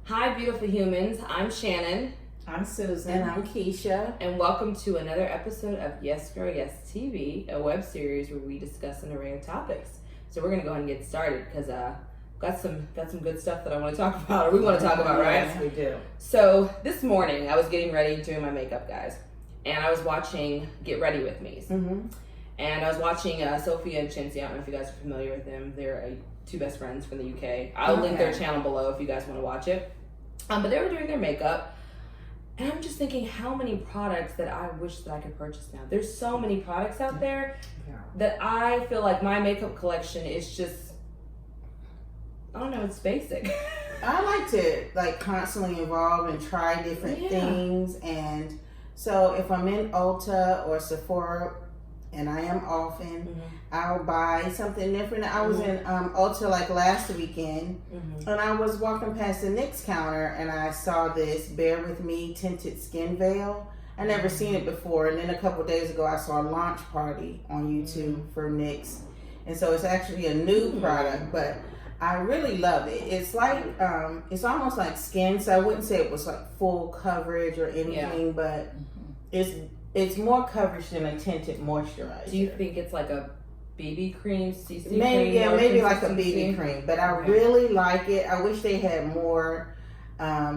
Hi, beautiful humans. I'm Shannon. I'm Susan. And I'm Keisha. And welcome to another episode of YesGurlYes TV, a web series where we discuss an array of topics. So we're going to go ahead and get started because got some good stuff that I want to talk about, or we want to talk about, right? Yes, we do. So this morning, I was getting ready doing my makeup, guys, and I was watching Get Ready With Me's. Mm-hmm. And I was watching Sophia and Chincy. I don't know if you guys are familiar with them. They're two best friends from the UK. I'll link their channel below if you guys want to watch it. But they were doing their makeup. And I'm just thinking how many products that I wish that I could purchase now. There's so many products out there that I feel like my makeup collection is just, I don't know, it's basic. I like to constantly evolve and try different things. And so if I'm in Ulta or Sephora, and I am often, I'll buy something different. I was in Ulta last weekend, and I was walking past the NYX counter, and I saw this Bear With Me tinted skin veil. I never seen it before, and then a couple days ago I saw a launch party on YouTube for NYX, and so it's actually a new product, but I really love it. It's like it's almost like skin, so I wouldn't say it was like full coverage or anything, but it's more coverage than a tinted moisturizer. Do you think it's like a BB cream, CC cream? Maybe like a BB cream, but I really like it. I wish they had more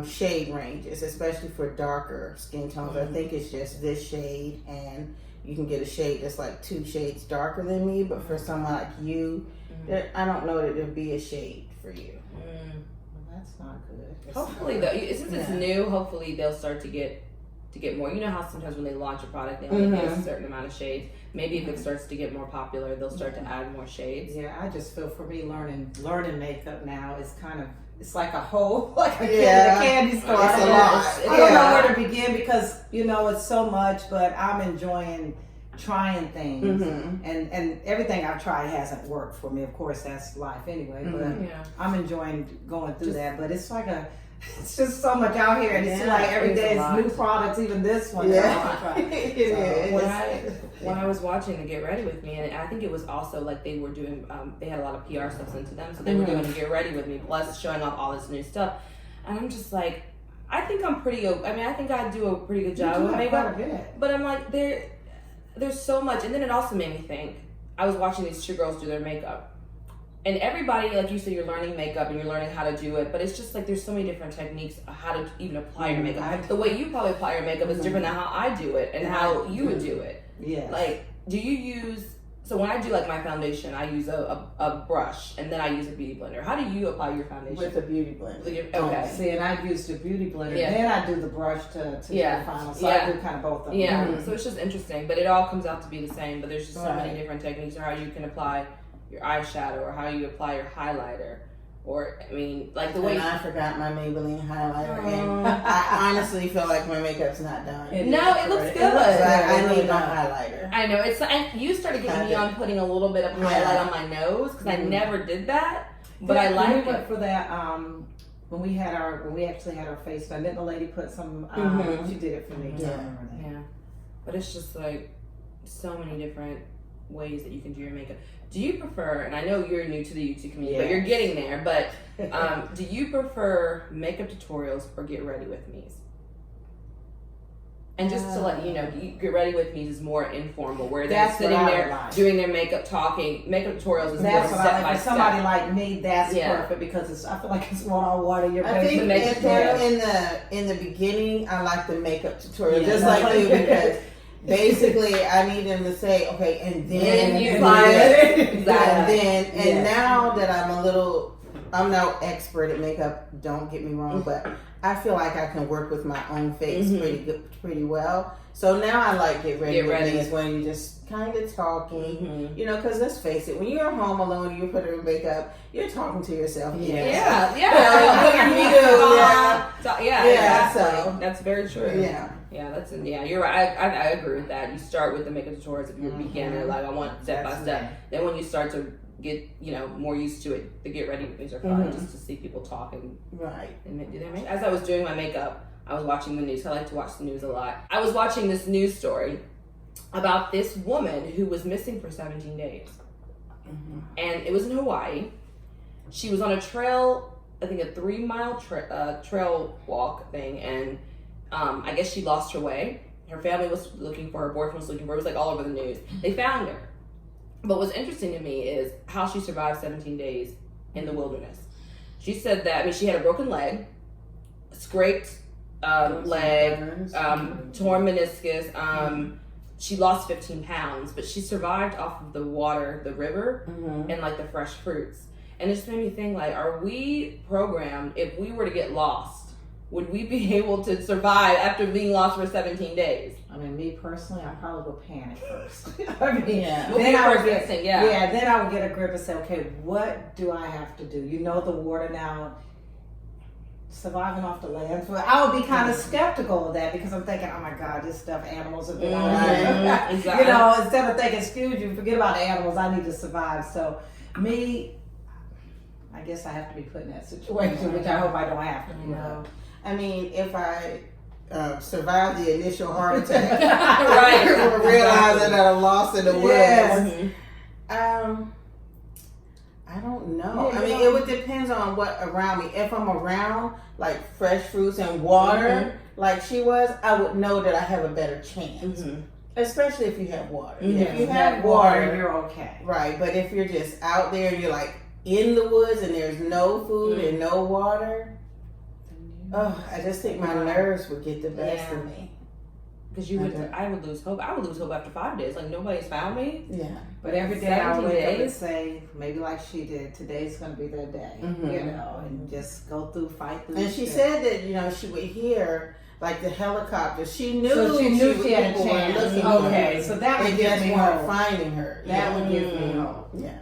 shade ranges, especially for darker skin tones. I think it's just this shade, and you can get a shade that's like 2 shades darker than me, but for someone like you, I don't know that there'd be a shade for you. Well, that's not good. Hopefully, though, since it's new, hopefully they'll start to get more. You know how sometimes when they launch a product, they only get a certain amount of shades. Maybe if it starts to get more popular, they'll start to add more shades. Yeah, I just feel for me learning makeup now is it's like a whole a candy store. It's a lot. I don't know where to begin because it's so much, but I'm enjoying trying things, and everything I've tried hasn't worked for me. Of course, that's life anyway. But I'm enjoying going through that. But it's it's just so much out here, and it's like every day it's new products. Even this one, When I was watching the Get Ready With Me, and I think it was also like they were doing, they had a lot of PR stuff sent to them, so they were doing Get Ready With Me, plus showing off all this new stuff. And I'm just like, I think I'm pretty. I mean, I think I do a pretty good job with makeup, but I'm like, there's so much, and then it also made me think. I was watching these 2 girls do their makeup. And everybody, like you said, you're learning makeup and you're learning how to do it, but it's just like there's so many different techniques of how to even apply your makeup. The way you probably apply your makeup is different than how I do it and how you would do it. Yeah. Like, do you use, so when I do like my foundation, I use a brush and then I use a beauty blender. How do you apply your foundation? With a beauty blender. Okay. See, and I use the beauty blender, then I do the brush to do the final. So I do kind of both of them. Yeah, so it's just interesting, but it all comes out to be the same, but there's just so many different techniques or how you can apply your eyeshadow or how you apply your highlighter, or I mean, like the way. And I forgot my Maybelline highlighter, and I honestly feel like my makeup's not done. It looks good. I need my highlighter. I know and you started getting me on putting a little bit of highlight on my nose because I never did that, but I like it. We went for that when we actually had our face done. Didn't the lady put some? She did it for me. Yeah, but it's just like so many different ways that you can do your makeup. Do you prefer, and I know you're new to the YouTube community, but you're getting there, but do you prefer makeup tutorials or Get Ready With Me's? And just to let you know, Get Ready With Me's is more informal, where they're sitting there doing their makeup, talking. Makeup tutorials is more step by step. For somebody like me, that's perfect because I feel like it's one-on-one. I think in the beginning, I like the makeup tutorial, just like you, because basically, I need them to say, okay, and then you apply it. Exactly. And now that I'm no expert at makeup, don't get me wrong, but I feel like I can work with my own face pretty well. So now I like Get Ready With Me when you're just kind of talking, because let's face it, when you're home alone, you put on makeup, you're talking to yourself. So that's very true. You're right. I agree with that. You start with the makeup tutorials if you're a beginner, like I want step by step. Then when you start to get more used to it, the Get Ready With Me's are fun just to see people talking. Right. And do their makeup. As I was doing my makeup, I was watching the news. I like to watch the news a lot. I was watching this news story about this woman who was missing for 17 days. And it was in Hawaii. She was on a trail I think, a 3-mile trail walk thing, and I guess she lost her way. Her family was looking for her, boyfriend was looking for her. It was like all over the news. They found her. But what's interesting to me is how she survived 17 days in the wilderness. She said that, I mean, she had a broken leg, scraped leg, torn meniscus. She lost 15 pounds, but she survived off of the water, the river, and like the fresh fruits. And it just made me think, like, are we programmed, if we were to get lost, would we be able to survive after being lost for 17 days? I mean, me personally, I probably would panic first. I mean, then I would get, then I would get a grip and say, okay, what do I have to do? You know, the water now, surviving off the land. I would be kind of skeptical of that because I'm thinking, oh my God, this stuff animals have been on here. Exactly. You know, instead of thinking, excuse you, forget about the animals, I need to survive. So me, I guess I have to be put in that situation, which I hope I don't have to. You know. I mean, if I survived the initial heart attack, right, realizing that I'm lost in the woods, yes. I don't know. I mean, it would depend on what around me. If I'm around like fresh fruits and water, like she was, I would know that I have a better chance. Especially if you have water. If you have water, you're okay. Right, but if you're just out there and you're like in the woods and there's no food and no water, I just think my nerves would get the best of me. Because I would lose hope. I would lose hope after 5 days. Like, nobody's found me. Yeah. But every day I would wake up and say, maybe like she did, today's going to be their day. You know, and just fight through. And she said that, you know, she would hear like the helicopter. She knew, so she had a chance. Okay, so that would give me hope. Finding her. That would give me hope. Yeah.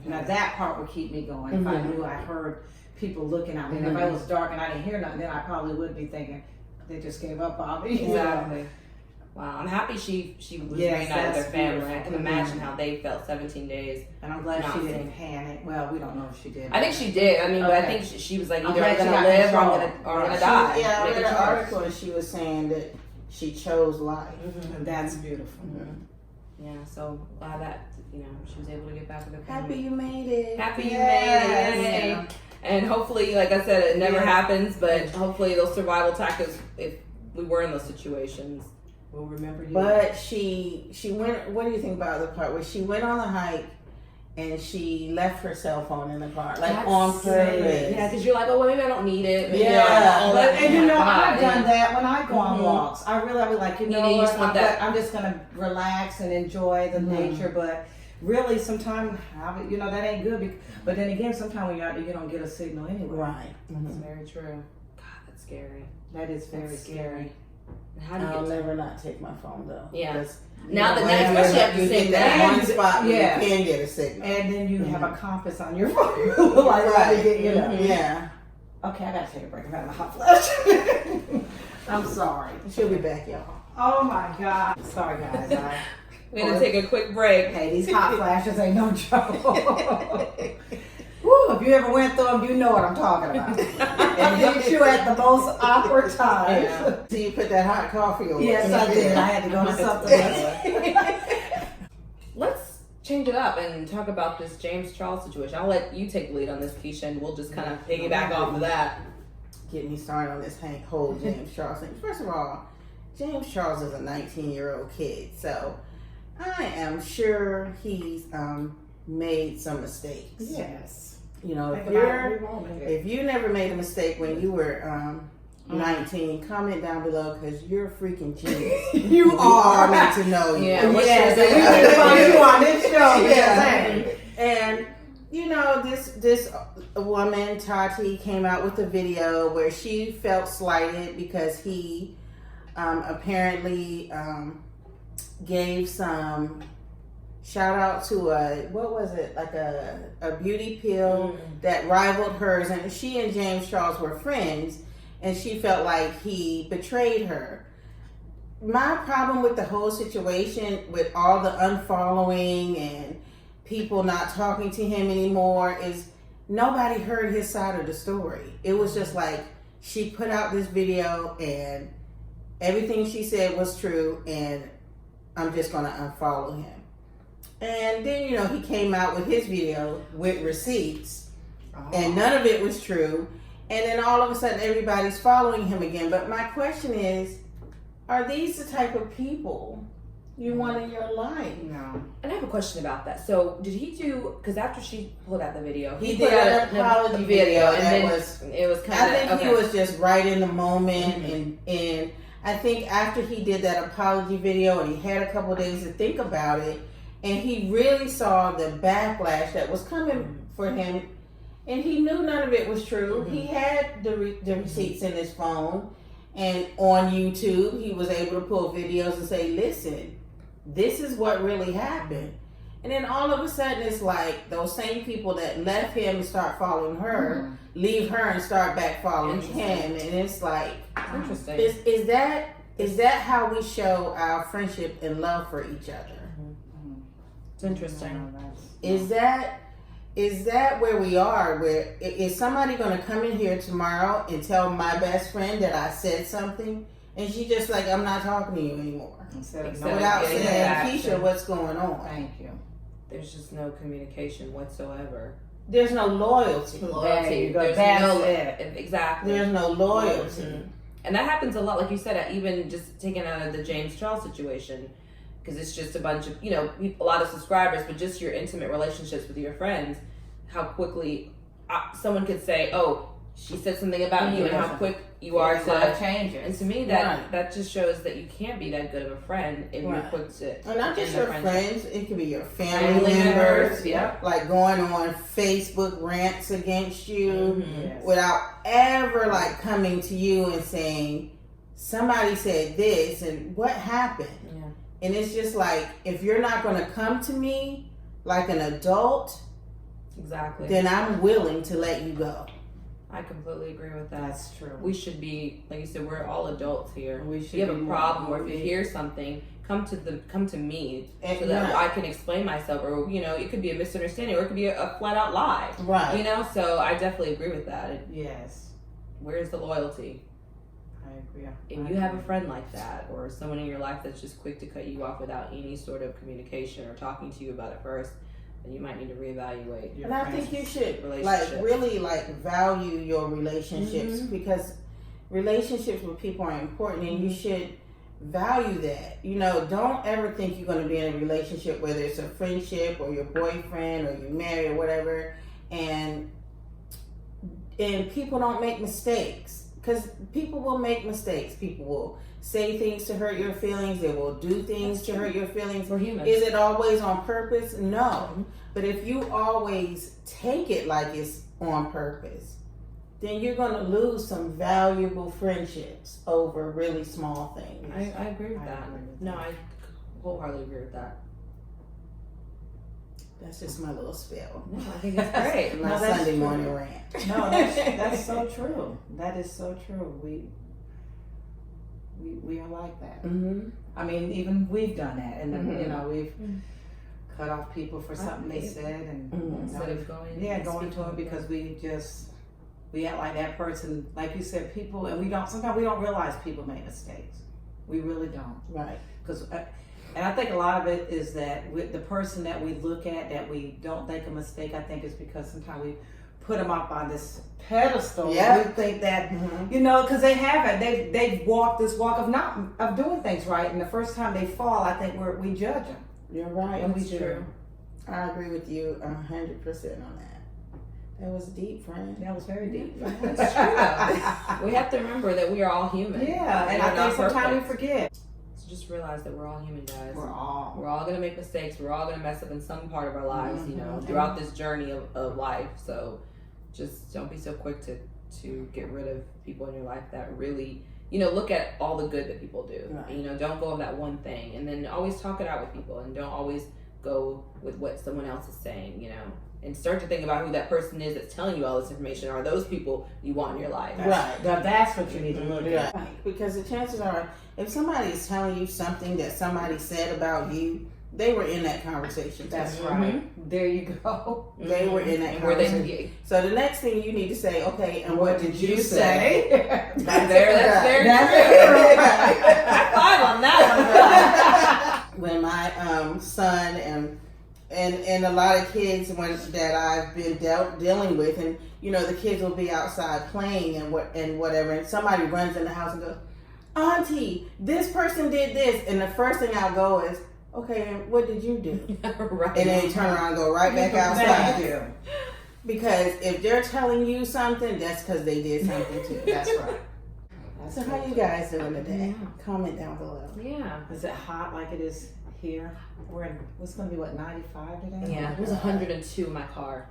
Now that part would keep me going. If I knew I heard people looking at me. And if it was dark and I didn't hear nothing, then I probably would be thinking, they just gave up on me. Exactly. Wow, I'm happy she was reunited with her family. I can imagine how they felt 17 days. And I'm glad she didn't panic. Well, we don't know if she did. I think she did. I mean, but I think she was like, either I'm going to live or I'm going to die. Yeah, I read an article and she was saying that she chose life. And that's beautiful. Yeah, so glad that, you know, she was able to get back with her family. Happy you made it. Happy you made it. And hopefully, like I said, it never happens, but hopefully those survival tactics, if we were in those situations, we'll remember you. But she went, what do you think about the part where she went on the hike and she left her cell phone in the car, like on purpose? Yeah, because you're like, oh, well, maybe I don't need it. Maybe and you know, I've done that when I go on walks. I be like, you know what, I'm just going to relax and enjoy the nature, but really, sometimes, you know, that ain't good. But then again, sometimes when you're out there, you don't get a signal anyway. Right. That's very true. God, that's scary. That is very scary. How do you I'll never not take my phone though. Yeah. Now that especially after you say that one spot where you can get a signal, and then you have a compass on your phone, like you know. Yeah. Okay, I gotta take a break. I'm having a hot flash. I'm sorry. She'll be back, y'all. Oh my God. Sorry, guys. We're gonna take a quick break. Hey, these hot flashes ain't no joke. Woo, if you ever went through them, you know what I'm talking about. And hit you at the most awkward times. Yeah. So you put that hot coffee on. Yes, I did. I had to go to something else. Let's change it up and talk about this James Charles situation. I'll let you take the lead on this, Keisha, and we'll just kind of piggyback off of that. Get me started on this whole James Charles thing. First of all, James Charles is a 19-year-old kid, so I am sure he's made some mistakes. Yes. You know, if you never made a mistake when you were 19, comment down below because you're a freaking genius. You are meant to know you. Yeah. We can find you on this show. Yeah. And you know, this woman, Tati, came out with a video where she felt slighted because he apparently gave some shout out to a beauty pill that rivaled hers, and she and James Charles were friends, and she felt like he betrayed her. My problem with the whole situation, with all the unfollowing and people not talking to him anymore, is nobody heard his side of the story. It was just like she put out this video and everything she said was true, and I'm just gonna unfollow him. And then, you know, he came out with his video with receipts and none of it was true. And then all of a sudden, everybody's following him again. But my question is, are these the type of people you want in your life? No. And I have a question about that. So did he do, because after she pulled out the video, He did an apology video, and that then was, it was kind of, I think he was just right in the moment, and I think after he did that apology video and he had a couple of days to think about it, and he really saw the backlash that was coming for him, and he knew none of it was true. He had the receipts in his phone, and on YouTube he was able to pull videos and say, listen, this is what really happened. And then all of a sudden it's like those same people that left him and start following her, leave her and start back following him. And it's like, interesting. Is that how we show our friendship and love for each other? It's interesting. Is that where we are? Where is somebody going to come in here tomorrow and tell my best friend that I said something, and she just like, I'm not talking to you anymore, without saying, Keisha, what's going on? Thank you. There's just no communication whatsoever. There's no loyalty. Exactly. There's no loyalty. And that happens a lot, like you said, even just taking out of the James Charles situation, because it's just a bunch of, a lot of subscribers, but just your intimate relationships with your friends, how quickly someone could say, oh, she said something about you, and how quick you are to change it. And to me, that just shows that you can't be that good of a friend if you're quick to. And not just your friends, it could be your family members. Yeah. Like going on Facebook rants against you without ever like coming to you and saying, somebody said this and what happened? Yeah. And it's just like, if you're not going to come to me like an adult, then I'm willing to let you go. I completely agree with that. That's true. We should be, like you said, we're all adults here. If you have a problem or if you hear something, come to me so that I can explain myself. Or it could be a misunderstanding, or it could be a flat out lie. Right. So I definitely agree with that. Yes. Where's the loyalty? I agree. If you have a friend like that, or someone in your life that's just quick to cut you off without any sort of communication or talking to you about it first, then you might need to reevaluate. And I think you should really value your relationships, because relationships with people are important, and you should value that. Don't ever think you're going to be in a relationship, whether it's a friendship or your boyfriend or you're married or whatever, and people don't make mistakes, because people will make mistakes. People will say things to hurt your feelings. They will do things to hurt your feelings. We're humans. Is it always on purpose? No. But if you always take it like it's on purpose, then you're going to lose some valuable friendships over really small things. I agree with that. I wholeheartedly agree with that. That's just my little spell. No, I think it's great. My Sunday morning rant. No, that's so true. That is so true. We are like that. I mean, even we've done that, and we've cut off people for something they said, and instead of going to them, because we act like that person, like you said, people, and sometimes we don't realize people make mistakes. We really don't. Right. And I think a lot of it is that with the person that we look at that we don't think a mistake, I think is because sometimes we put them up on this pedestal. Yeah. We think that, because they haven't. They've walked this walk of doing things right, and the first time they fall, I think we judge them. You're right. That's true. I agree with you 100% on that. That was deep, friend. That was very deep. That's true. We have to remember that we are all human. Yeah, and I think sometimes we forget. So just realize that we're all human, guys. We're all going to make mistakes. We're all going to mess up in some part of our lives, throughout this journey of life. So just don't be so quick to get rid of people in your life that really, look at all the good that people do. Right. Don't go with that one thing, and then always talk it out with people, and don't always go with what someone else is saying, and start to think about who that person is that's telling you all this information. Are those people you want in your life? Right. That's what you need to look at. Right. Because the chances are, if somebody is telling you something that somebody said about you, they were in that conversation. That's right. There you go. They were in that conversation. So the next thing you need to say, okay, and what did you say? That's very true. High five on that one. When my son and and a lot of kids that I've been dealing with, and you know, the kids will be outside playing and whatever, and somebody runs in the house and goes, "Auntie, this person did this," and the first thing I'll go is, "Okay, and what did you do?" Right. And then they turn around and go right back outside. Because if they're telling you something, that's because they did something too. That's right. So how you guys doing today? Comment down below. Yeah. Is it hot like it is here? It's going to be, what, 95 today? Yeah, it was 102 in my car.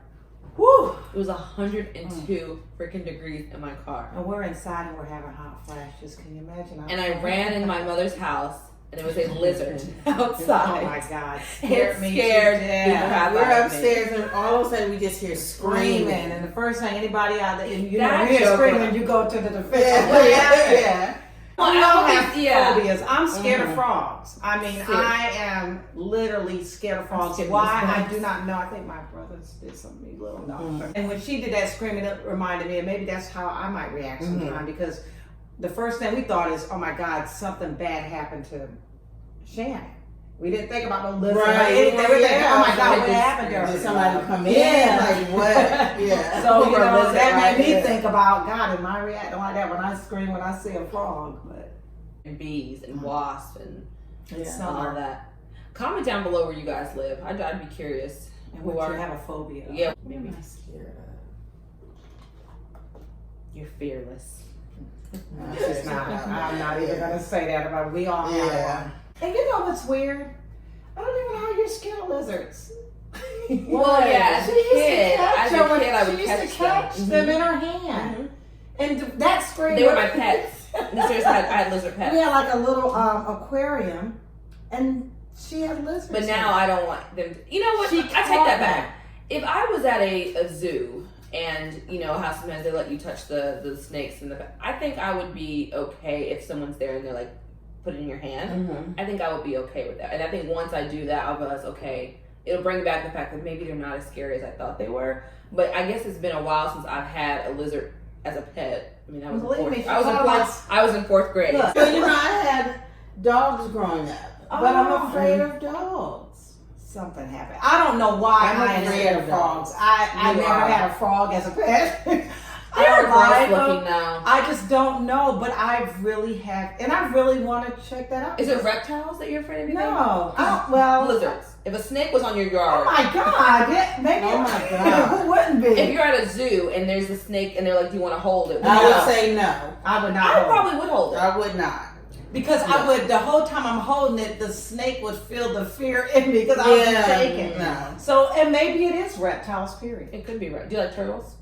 Woo! It was 102 freaking degrees in my car. And we're inside and we're having hot flashes. Can you imagine? And I ran in my mother's house, and there was a lizard Oh outside. my God. It scared me the to crap We're out of me. upstairs, and all of a sudden we just hear screaming. And the first thing anybody out there, you That hear joker. screaming, you go to the defense. Yeah. Well, I I don't always- have yeah. phobias. I'm scared of frogs. I mean, Sick. I am literally scared of frogs. scared of Why? those I bugs. do not know. I think my brother did something little. And when she did that screaming, it reminded me, and maybe that's how I might react sometimes, because the first thing we thought is, oh my God, something bad happened to Shannon. We didn't think about no lizard or Right. anything. We were thinking, oh my God, what Yeah. happened to her? Did somebody come in? Yeah. Like what? Yeah. So, you Or a know, lizard that right made me there. think about, God, am I reacting like that when I scream when I see a frog? But And bees and wasps and it's all summer. that. Comment down below where you guys live. I'd be curious. And Who what are you have a phobia of. Yeah, What maybe am I scared you're fearless. of? It's not. I'm not even going to say that about we all have Yeah. one. And you know what's weird? I don't even know how you're scared of lizards. Well, yeah, as a She used to kid, catch as a them when- kid, I would she used to catch catch them. them in her hand. And that scream. They were my pets. Seriously, I had lizard pets. We had like a little aquarium, and she had lizards. But now I don't want them to, you know what? She I take caught that back. If I was at a zoo and, you know, how sometimes they let you touch the snakes and I think I would be okay if someone's there and they're like, put it in your hand. I think I would be okay with that. And I think once I do that, I'll realize, okay, it'll bring back the fact that maybe they're not as scary as I thought they were. But I guess it's been a while since I've had a lizard as a pet. I mean, I was in Believe me, fourth. she I was in thought about- fourth. I was in fourth grade. Look. Well, you know, I had dogs growing up, but I'm Oh. afraid of dogs. Something happened. I don't know why I'm I am afraid scared of of frogs. dogs. I You never are. had a frog as a pet. I They're don't like gross them. looking now. I just don't know, but I really have, and I really want to check that out. Is it reptiles that you're afraid of? No. Well, Lizards. If a snake was on your oh yard, my God. Yeah, maybe. Oh my God. Who wouldn't be? if you're at a zoo and there's a snake and they're like, "Do you want to hold it?" I would say no. I would not. I hold it. probably would hold it. I would not. Because I would, the whole time I'm holding it, the snake would feel the fear in me because I was shaking. No. So, and maybe it is reptiles, period. It could be right. Do you like turtles?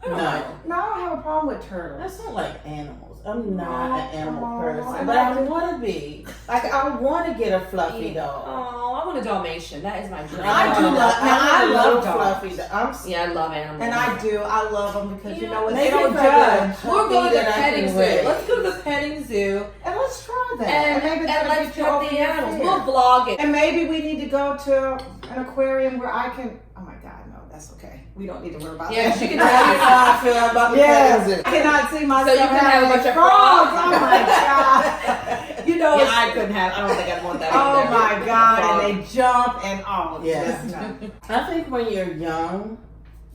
I don't No. like- no, I don't have a problem with turtles. That's not like animals. I'm not No. an animal Oh, person, and but I I want to be. Like, I want to get a fluffy dog. Oh, I want a Dalmatian. That is my dream. I do love- now, I love dogs. fluffy dogs. Yeah, I love animals. And I do. I love them because you know what? They Maybe don't if I got a judge. We're going to the that I petting can zoo. wear. Let's go to the petting zoo And let's try that. and maybe that'll let's get you pet over the your animals. fear. We'll vlog it. And maybe we need to go to an aquarium where I can. Oh my God, no, that's okay. We don't need to worry about Yeah, that. she can That's tell you. how I feel about the Yes, petting zoo. I cannot see myself So you can have a having bunch of frogs. frogs. Oh my God. You know, Yeah, it's, I couldn't have. I don't think I'd want that. oh either. my God, Frog. and they jump and oh Yeah. just no. I think when you're young,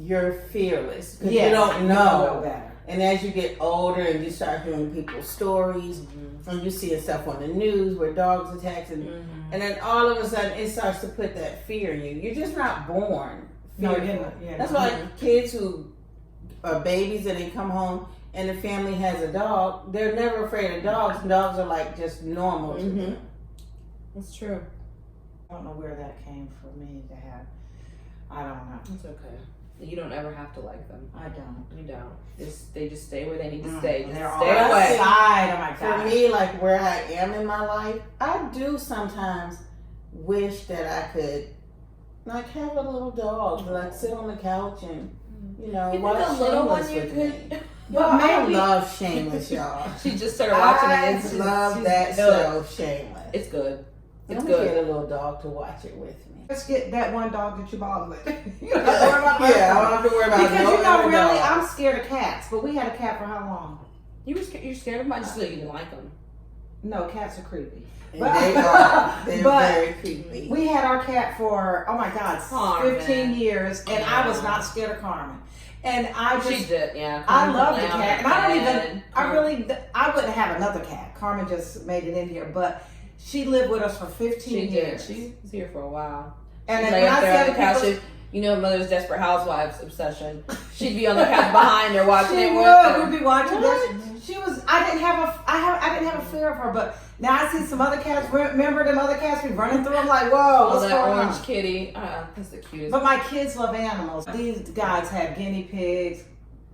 you're fearless. 'Cause Yes, you don't know. better. And as you get older and you start hearing people's stories, and you see stuff on the news where dogs attack, and then all of a sudden it starts to put that fear in you. You're just not born No, fearful. you're not. Yeah, That's why kids who are babies and they come home and the family has a dog, they're never afraid of dogs. Dogs are like just normal to them. That's true. I don't know where that came for me to have. I don't know. It's okay. You don't ever have to like them. I don't. You don't. They just stay where they need to stay. Just They're stay on the away. side. Oh my For God. me, like where I am in my life, I do sometimes wish that I could like have a little dog, like sit on the couch and you know You think watch a little one Shameless you with could? me. But But I maybe- love Shameless, y'all. She just started watching it. I And she's, love she's that good. show, Shameless. It's good. It's I'm good. gonna get a little dog to watch it with me. Let's get that one dog that you bought with. You don't have to worry about that Yeah, I dog. don't have to worry about Because no you know, other really, dog. I'm scared of cats. But we had a cat for how long? You were scared. You're scared of mine just so you didn't like them. No, cats are creepy. And they are. They're very creepy. We had our cat for, oh my God, Carmen. 15 years, and I was not scared of Carmen. And I just, She did, yeah. I Carmen love the Brown cat, and I don't even, and I wouldn't have another cat. Carmen just made it in here, but she lived with us for 15 She years. did. She was here for a while. And She'd then lay when up I there on said the couch. people, You know, Mother's Desperate Housewives obsession. She'd be on the couch behind her watching she it with would. her. We'd be watching this. She was. I didn't have a fear of her, but now I see some other cats. Remember them other cats? We running through them like, whoa, Oh, what's that going orange on? kitty. That's the cutest. But my kids love animals. These guys had guinea pigs.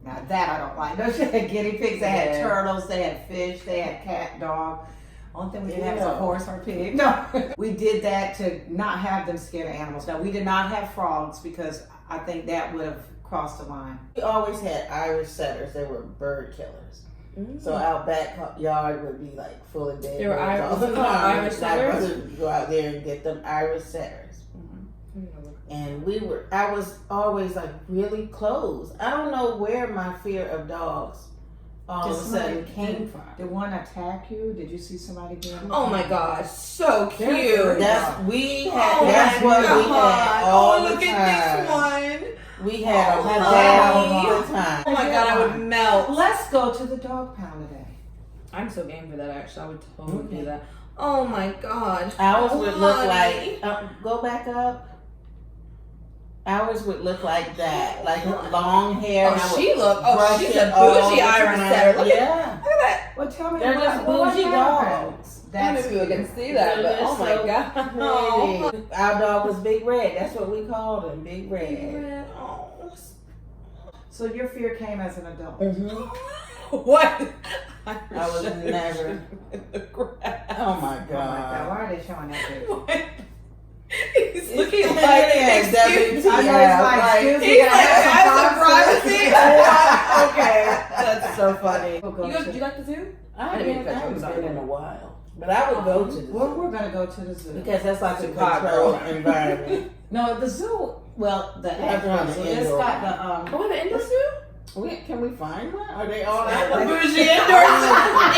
Now that I don't like. No, they had guinea pigs. They had turtles. They had fish. They had cat, dog. Only thing we didn't have is a horse or a pig. No, we did that to not have them scared of animals. Now we did not have frogs because I think that would have crossed the line. We always had Irish setters. They were bird killers. So our backyard would be like full of dead They were birds all the Irish time. My setters? brother would go out there and get them Irish setters. And I was always like really close. I don't know where my fear of dogs all of a sudden came from. Did one attack you? Did you see somebody get Oh my gosh, so cute. That's what we had Oh, all the look time. at this one. We had a whole all the time. Oh my god, I would melt. Let's go to the dog pound today. I'm so game for that actually. I would totally do that. Oh my god. Ours would look Honey. like, go back up. Ours would look like that, like long hair. Oh, she's a all bougie the Irish time. setter. Look Yeah. at that. Well, tell me They're what, just what bougie happened? dogs. I don't know if you can see that, but They're oh my so god. pretty. Our dog was Big Red. That's what we called him, Big Red. Oh. So your fear came as an adult. What? I was never. Oh my Oh my God, god. why are they showing that picture? What? He's looking like Yeah, excuse me. I know it's like, excuse me, He's can I like, have some privacy. privacy? Okay, that's so funny. We'll go You to- do you like the zoo? I didn't mean to cut you, I'm haven't sorry. been in a while. But I would go to the Well, zoo. we're gonna go to the zoo. Because that's like a Chicago. controlled environment. No, the zoo. Well, the have to have zoo. an It's indoor got the Oh, we have an indoor zoo? Can we find one? Are they all The out? bougie indoors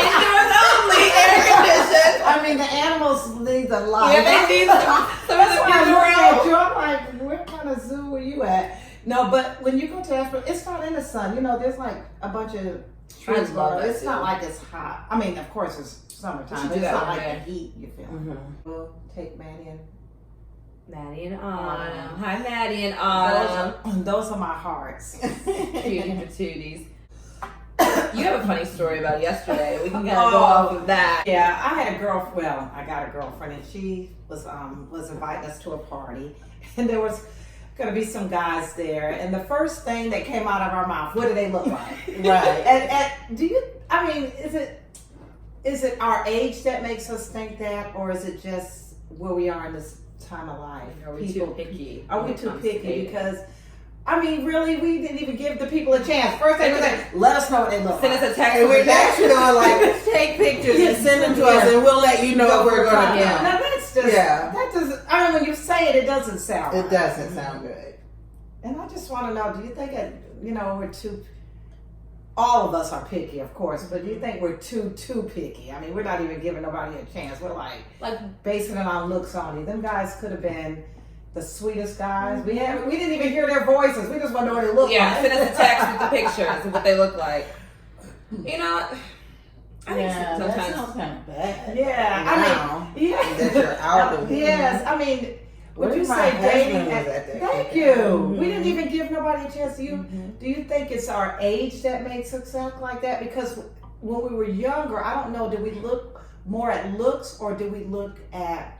only, air conditioned. I mean, the animals need the light. Yeah, they need some of That's the why I people look at around. you. I'm like, what kind of zoo were you at? No, but when you go to Asheville, it's not in the sun. You know, there's like a bunch of trees. love that It's zoo. not like it's hot. I mean, of course, it's summertime, should but do it's that not one like day. the heat. You feel? We'll take Manny and Maddie and Autumn. Hi, Maddie and Autumn. those are my hearts. Cutie patooties. You have a funny story about yesterday. We can kind of go off of that. Yeah, I had a girlfriend. Well, I got a girlfriend, and she was inviting us to a party, and there was gonna be some guys there. And the first thing that came out of our mouth, what do they look like? Right. And do you? I mean, is it our age that makes us think that, or is it just where we are in this time of life? Are we too picky? Are we when it too comes to picky? dating? Because I mean, really, we didn't even give the people a chance. First thing was like, let us know what they look Send like. us a text. And we're with that. actually like, take pictures and send them to us, and we'll let you know if we're going to Yeah. come. Now that's just, that doesn't, I mean, when you say it, it doesn't sound It right. doesn't sound good. And I just want to know, do you think we're too, all of us are picky, of course, but do you think we're too picky? I mean, we're not even giving nobody a chance. We're like basing it on looks only. Them guys could have been the sweetest guys. We didn't even hear their voices. We just want to know what they look like. Yeah, send us a text with the pictures of what they look like. You know, I think That sometimes. sounds kind of bad. Yeah, Now I mean, yeah. that you're out of it. Yes, I mean, would What you if my say husband dating? was at that Thank cookout? you. We didn't even give nobody a chance. Do you think it's our age that makes us act like that? Because when we were younger, I don't know, did we look more at looks or did we look at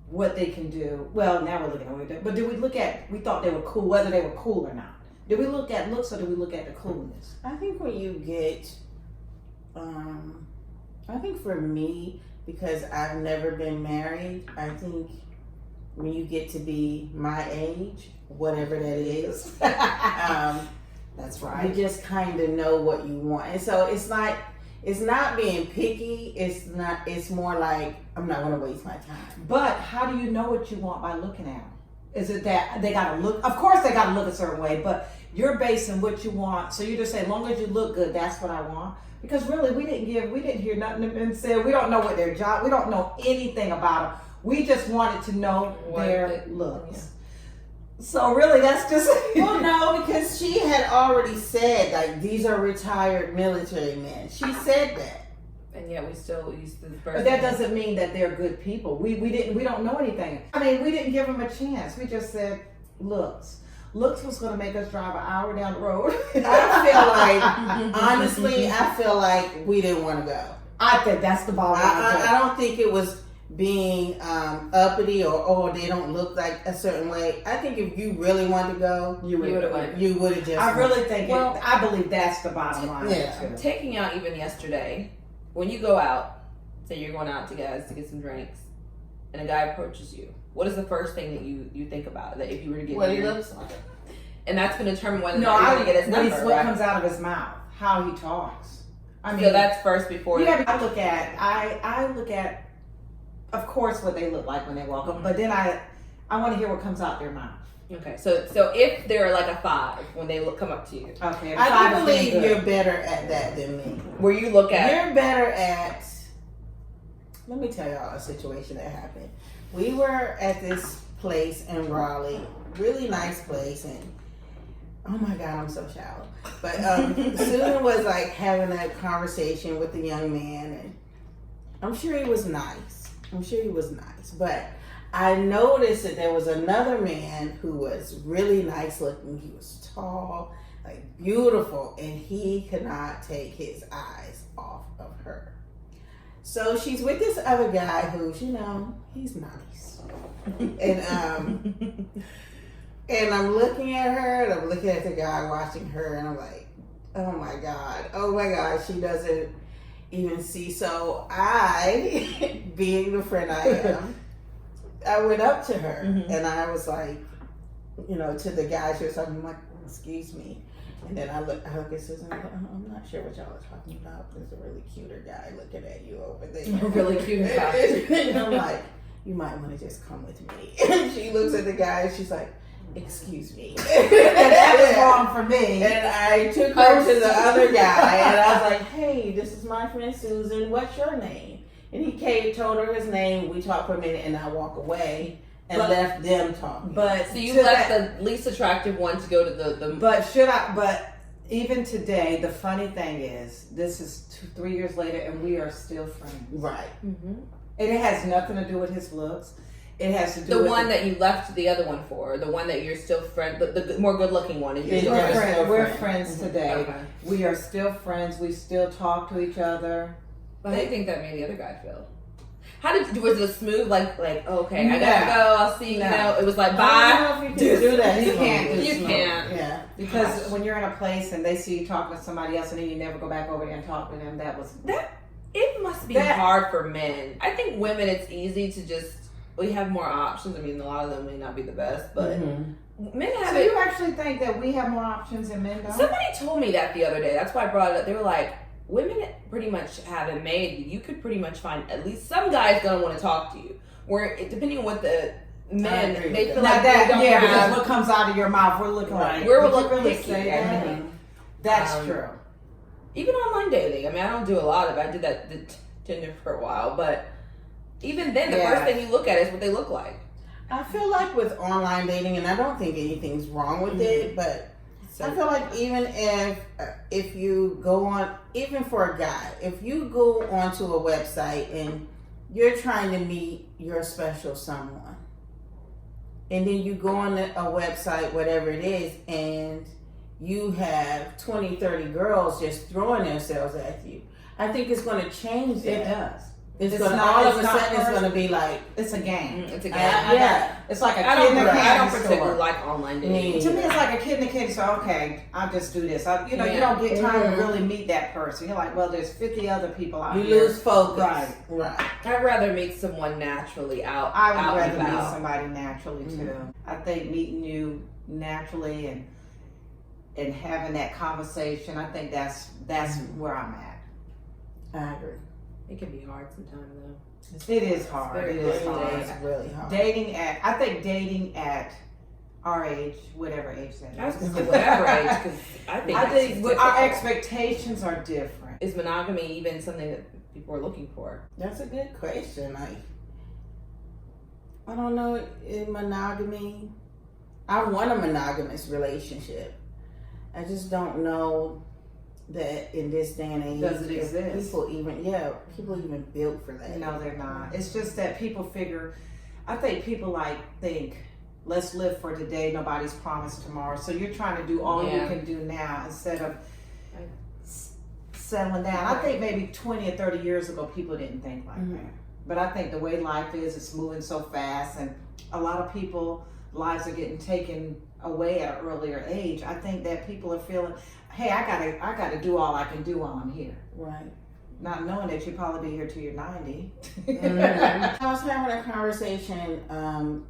what they can do? Well, now we're looking at what they do. But did we look at, we thought they were cool, whether they were cool or not? Did we look at looks or did we look at the coolness? I think when you get, I think for me, because I've never been married, I think when you get to be my age, whatever that is, That's you right. just kind of know what you want. And so it's like, it's not being picky. It's more like, I'm not going to waste my time. But how do you know what you want by looking at them? Is it that they got to look? Of course, they got to look a certain way. But you're basing what you want. So you just say, as long as you look good, that's what I want. Because really, we didn't hear nothing been said. We don't know what their job. We don't know anything about them. We just wanted to know their looks. Yeah. So really, that's just well, no, because she had already said like these are retired military men. She said that, and yet we still use the first. But that doesn't mean that they're good people. We don't know anything. I mean, we didn't give them a chance. We just said looks. Looks was going to make us drive an hour down the road. I feel like, honestly, I feel like we didn't want to go. I think that's the bottom line. I don't think it was being uppity or they don't look like a certain way. I think if you really wanted to go, you would have just. I really think. I believe that's the bottom line. Yeah. Taking out even yesterday, when you go out, say you're going out to get some drinks, and a guy approaches you, what is the first thing that you think about? That if you were to get what he looks like, and that's going to determine whether you're going to get his number. What comes out of his mouth, how he talks. I mean, so that's first before. Yeah, I look at. Of course, what they look like when they walk up, but then I want to hear what comes out their mouth. Okay, so if they're like a 5 when they come up to you, okay, I do believe you're better at that than me. Where you look at, you're better at. Let me tell y'all a situation that happened. We were at this place in Raleigh, really nice place, and oh my God, I'm so shallow. But Susan was like having a conversation with the young man, and I'm sure he was nice. But I noticed that there was another man who was really nice looking. He was tall, like beautiful, and he could not take his eyes off of her. So she's with this other guy who's, he's nice. And I'm looking at her, and I'm looking at the guy watching her, and I'm like, oh my God, she doesn't even see. So I, being the friend I am, I went up to her and I was like, to the guy she was talking, I'm like, excuse me. And then I look at Susan, I'm not sure what y'all are talking about. There's a really cuter guy looking at you over there. A really cute guy. And I'm like, you might want to just come with me. And she looks at the guy and she's like, excuse me. That was wrong for me. And I took her to the other guy and I was like, hey, this is my friend Susan. What's your name? And he told her his name. We talked for a minute and I walked away and left them talking. So you left the least attractive one to go to the. But even today, the funny thing is, this is 3 years later and we are still friends. Right. Mm-hmm. And it has nothing to do with his looks. It has to do with the one that you left the other one for, the one that you're still friend, the more good looking one. We're friends today. Okay. We are still friends. We still talk to each other. But how do you think that made the other guy feel? Was it a smooth like okay, I gotta go, I'll see you. It was like bye. I don't know if you can do that. You can't. You can't. Yeah. Because when you're in a place and they see you talking with somebody else and then you never go back over there and talk to them, that. It must be hard for men. I think women, it's easy to just. We have more options. I mean, a lot of them may not be the best, but men have So you actually think that we have more options than men don't? Somebody told me that the other day. That's why I brought it up. They were like, women pretty much have it made. You could pretty much find at least some guy's gonna want to talk to you. Where depending on what the men, they feel like they don't have. Because what comes out of your mouth, we're looking like. We're looking picky. That's true. Even online dating. I mean, I don't do a lot of it. I did that Tinder for a while, but even then, the first thing you look at is what they look like. I feel like with online dating, and I don't think anything's wrong with it, but I feel like even if you go on, even for a guy, if you go onto a website and you're trying to meet your special someone, and then you go on a website, whatever it is, and you have 20, 30 girls just throwing themselves at you, I think it's going to change that. It does. It's all of a sudden it's going to be like it's a game. It's a game. It's like a kid in a candy store. I don't particularly like online dating. To me, it's like a kid in a candy store. Okay, I'll just do this. You don't get time to really meet that person. You're like, well, there's 50 other people out here. You lose focus. Right. I'd rather meet someone naturally out. I would rather meet somebody naturally too. I think meeting you naturally and having that conversation, I think that's where I'm at. I agree. It can be hard sometimes though. It is hard. It is hard. It's really hard. I think dating at our age, whatever age that is. I was going to say whatever age, because I think our expectations are different. Is monogamy even something that people are looking for? That's a good question. Like, I don't know, in monogamy, I want a monogamous relationship. I just don't know that in this day and age, Does it exist? People even built for that. No, they're not. It's just that people figure, I think people think, let's live for today, nobody's promised tomorrow. So you're trying to do all you can do now instead of settling down. I think maybe 20 or 30 years ago, people didn't think like that. But I think the way life is, it's moving so fast, and a lot of people, lives are getting taken away at an earlier age. I think that people are feeling, hey, I gotta do all I can do while I'm here. Right. Not knowing that you'll probably be here till you're 90. I was having a conversation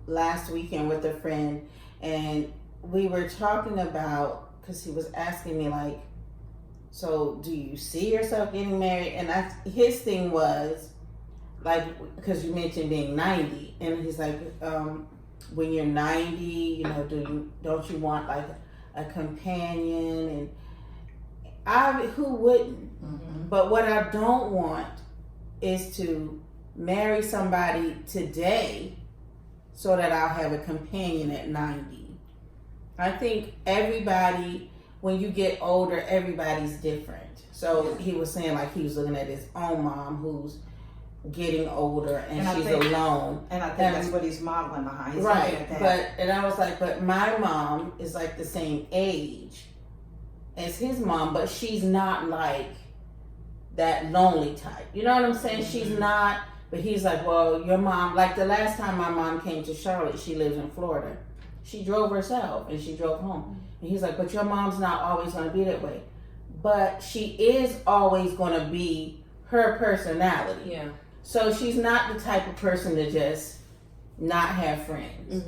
last weekend with a friend, and we were talking about, because he was asking me like, so do you see yourself getting married? And his thing was like, because you mentioned being 90, and he's like, when you're 90, don't you want like a companion? And who wouldn't? But what I don't want is to marry somebody today so that I'll have a companion at 90. I think everybody, when you get older, everybody's different. So he was saying like he was looking at his own mom who's getting older and she's alone. And I think that's what he's modeling behind. He's right. At that. And I was like, but my mom is like the same age as his mom, but she's not like that lonely type. You know what I'm saying? She's not, but he's like, well, your mom, like the last time my mom came to Charlotte, she lives in Florida. She drove herself and she drove home. And he's like, but your mom's not always going to be that way. But she is always going to be her personality. Yeah. So she's not the type of person to just not have friends.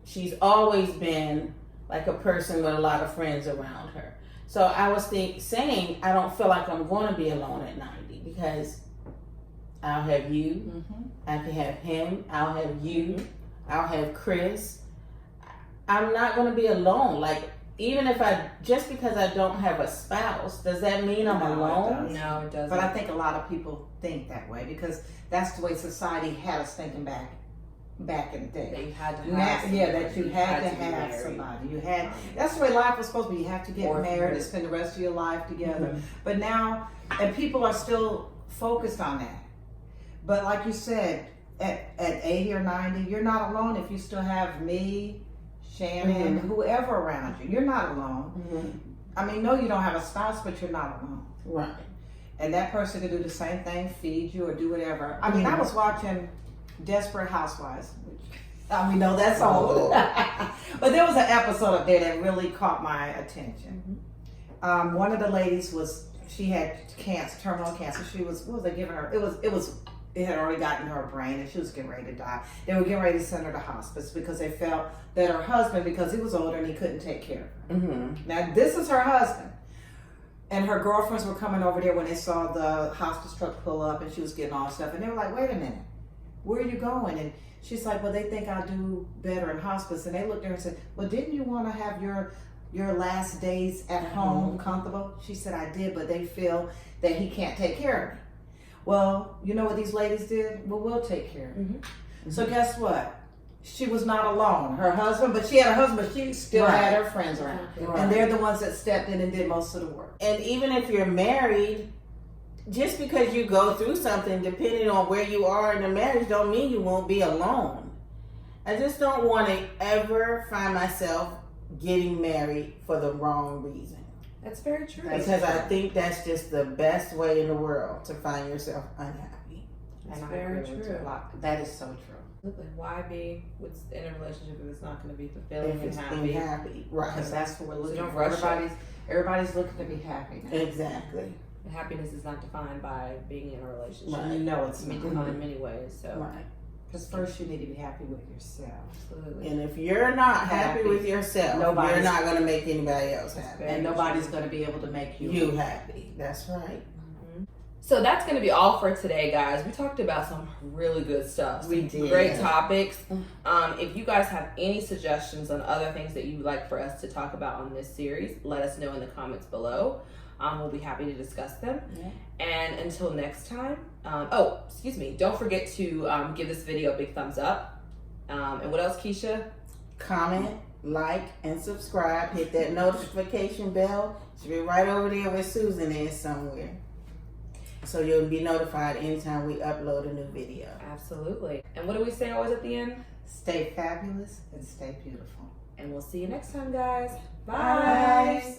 She's always been like a person with a lot of friends around her. So I was saying I don't feel like I'm going to be alone at 90 because I'll have you, I can have him, I'll have you, I'll have Chris. I'm not going to be alone. Like, even if just because I don't have a spouse, does that mean I'm alone? No, it doesn't. But I think a lot of people think that way because that's the way society had us thinking back in the day. That you had to have somebody. that you had to have somebody. That's the way life was supposed to be. You have to get married and spend the rest of your life together. But now, and people are still focused on that. But like you said, at 80 or 90, you're not alone if you still have me, Shannon, whoever around you. You're not alone. I mean, no, you don't have a spouse, but you're not alone. Right. And that person can do the same thing, feed you or do whatever. I mean, I was watching Desperate Housewives. We know that's old. But there was an episode up there that really caught my attention. One of the ladies she had cancer, terminal cancer. She was, what was they giving her? It had already gotten to her brain and she was getting ready to die. They were getting ready to send her to hospice because they felt that her husband, because he was older and he couldn't take care of her. Now, this is her husband. And her girlfriends were coming over there when they saw the hospice truck pull up and she was getting all stuff. And they were like, wait a minute, where are you going? And she's like, well, they think I'll do better in hospice. And they looked at her and said, well, didn't you want to have your last days at home comfortable? She said, I did, but they feel that he can't take care of me. Well, you know what these ladies did? Well, we'll take care of you. So guess what? She was not alone. Her husband, but she had a husband, but she still had her friends around. And they're the ones that stepped in and did most of the work. And even if you're married, just because you go through something, depending on where you are in the marriage, don't mean you won't be alone. I just don't want to ever find myself getting married for the wrong reason. That's very true. Because I think that's just the best way in the world to find yourself unhappy. That's very true. That is so true. Why be in a relationship if it's not going to be fulfilling and happy? Happy, right? Because that's what we're looking don't for. rush Everybody's looking to be happy now. Exactly. And happiness is not defined by being in a relationship. Right. No, it's defined in many ways. So. Right. Because first you need to be happy with yourself. Absolutely. And if you're not happy with yourself, you're not going to make anybody else happy. And nobody's going to be able to make you happy. That's right. So that's going to be all for today, guys. We talked about some really good stuff. We did. Great topics. If you guys have any suggestions on other things that you'd like for us to talk about on this series, let us know in the comments below. We'll be happy to discuss them. Yeah. And until next time, don't forget to give this video a big thumbs up. And what else, Keisha? Comment, like, and subscribe. Hit that notification bell. It should be right over there where Susan is somewhere. So you'll be notified anytime we upload a new video. Absolutely. And what do we say always at the end? Stay fabulous and stay beautiful. And we'll see you next time, guys. Bye. Bye.